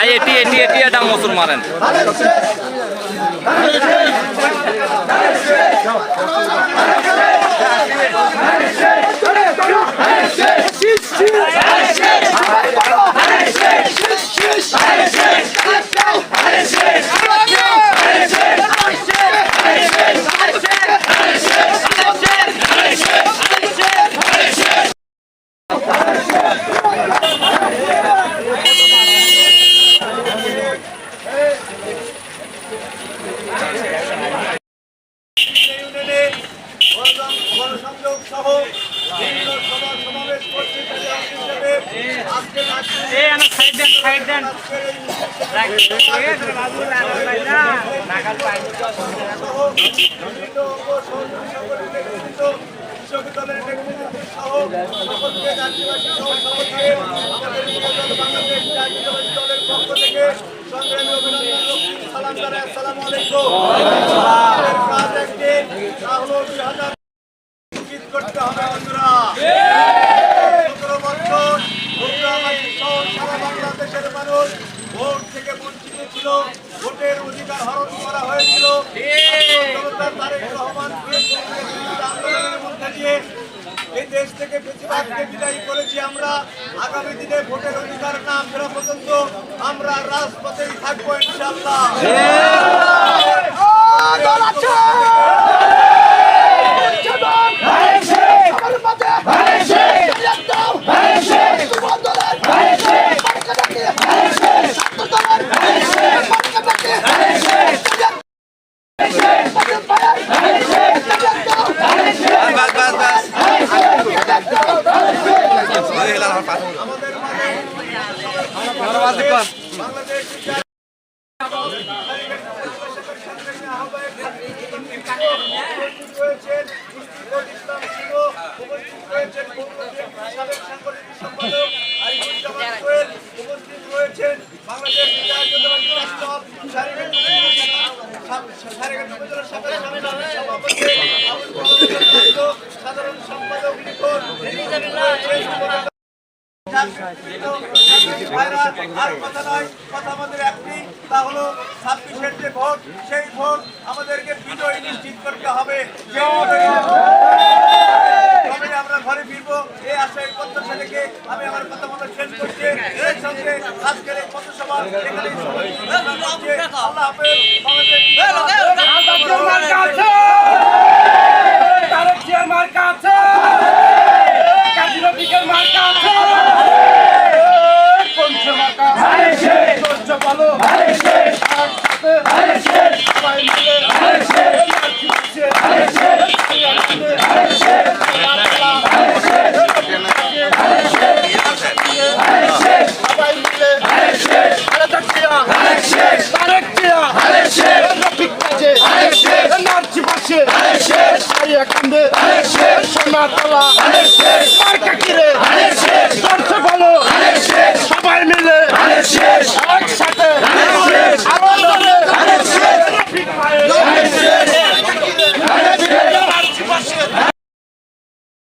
ভাই এটি এটি এটি এটা মসুর মারেন করতে হবে বন্ধুরা। 17 বছর সারা বাংলাদেশের মানুষ ভোট থেকে বঞ্চিত ছিল, ভোটের অধিকার হরণ করা হয়েছিল। জনতা তারেক রহমান আন্দোলনের মধ্যে দিয়ে এই দেশ থেকে বেশিরভাগকে বিদায়ী করেছি আমরা। আগামী দিনে ভোটের অধিকার না ফেরা পর্যন্ত আমরা রাজপথেই থাকবো ইনশাআল্লাহ। সাধারণ সম্পাদক আর কথা নয়, কথা আমাদের একটি, তা হলো 26-এর যে ভোট, সেই ভোট আমাদেরকে বিজয় নিশ্চিত করতে হবে। তবে আমরা ঘরে ফিরবো এই আশায় প্রত্যাশা রেখে আমি আমার কথা মতো শেষ করছি। এর সঙ্গে আজকের এই পথসভা এখানেই আল্লাহ হাফেজ।